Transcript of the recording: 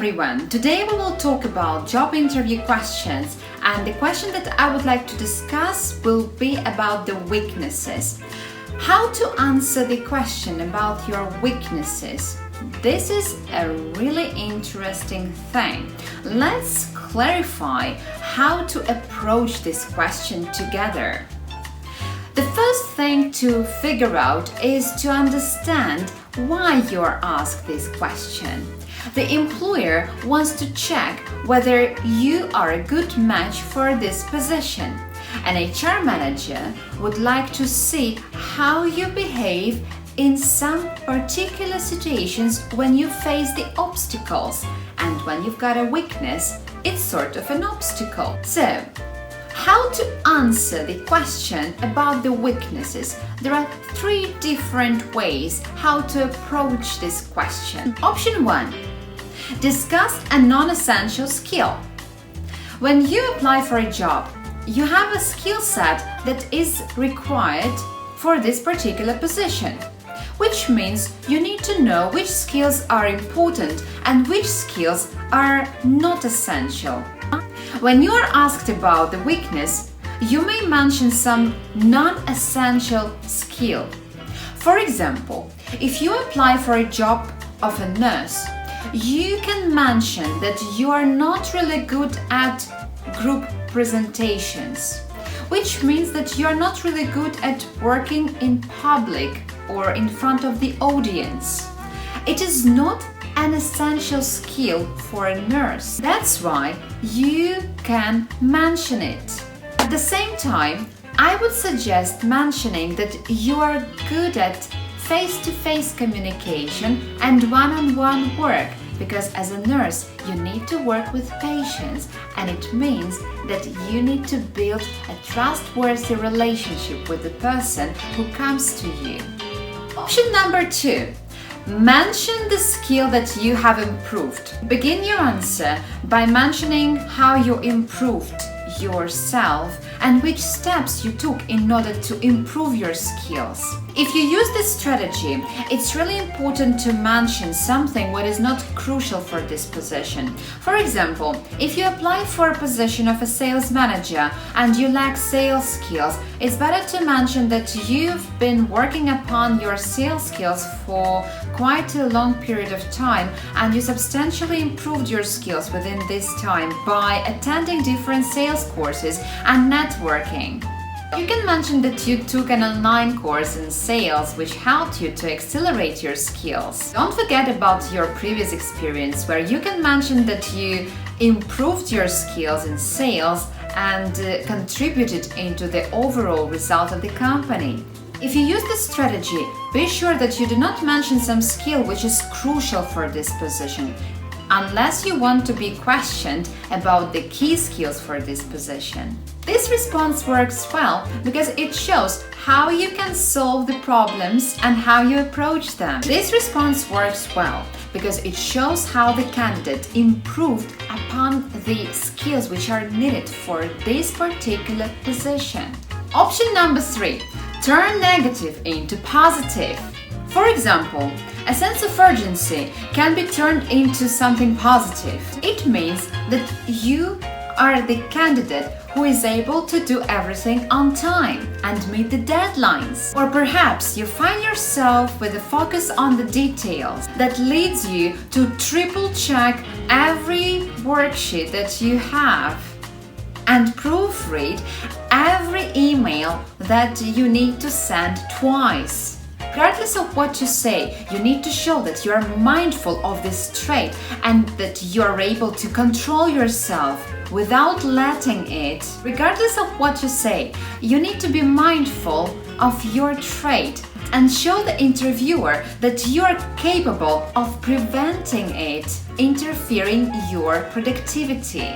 everyone! Today we will talk about job interview questions, and the question that I would like to discuss will be about the weaknesses. How to answer the question about your weaknesses. This is a really interesting thing. Let's clarify how to approach this question together. The first thing to figure out is to understand why you are asked this question. The employer wants to check whether you are a good match for this position. An HR manager would like to see how you behave in some particular situations when you face the obstacles, and when you've got a weakness, it's sort of an obstacle. So, how to answer the question about the weaknesses? There are three different ways how to approach this question. Option 1. Discuss a non-essential skill. When you apply for a job, you have a skill set that is required for this particular position, which means you need to know which skills are important and which skills are not essential. When you are asked about the weakness, you may mention some non-essential skill. For example, if you apply for a job of a nurse, you can mention that you are not really good at group presentations, which means that you are not really good at working in public or in front of the audience. It is not an essential skill for a nurse. That's why you can mention it. At the same time, I would suggest mentioning that you are good at face-to-face communication and one-on-one work, because as a nurse you need to work with patients, and it means that you need to build a trustworthy relationship with the person who comes to you. Option number 2. Mention the skill that you have improved. Begin your answer by mentioning how you improved yourself and which steps you took in order to improve your skills. If you use this strategy, it's really important to mention something what is not crucial for this position. For example, if you apply for a position of a sales manager and you lack sales skills, it's better to mention that you've been working upon your sales skills for quite a long period of time and you substantially improved your skills within this time by attending different sales courses and networking. You can mention that you took an online course in sales which helped you to accelerate your skills. Don't forget about your previous experience, where you can mention that you improved your skills in sales and contributed into the overall result of the company. If you use this strategy, be sure that you do not mention some skill which is crucial for this position, unless you want to be questioned about the key skills for this position. This response works well because it shows how you can solve the problems and how you approach them. This response works well because it shows how the candidate improved upon the skills which are needed for this particular position. Option number 3. Turn negative into positive. For example, a sense of urgency can be turned into something positive. It means that you are the candidate who is able to do everything on time and meet the deadlines. Or perhaps you find yourself with a focus on the details that leads you to triple check every worksheet that you have and proofread every email that you need to send twice. Regardless of what you say, you need to show that you are mindful of this trait and that you are able to control yourself without letting it. Regardless of what you say, you need to be mindful of your trait and show the interviewer that you are capable of preventing it interfering your productivity.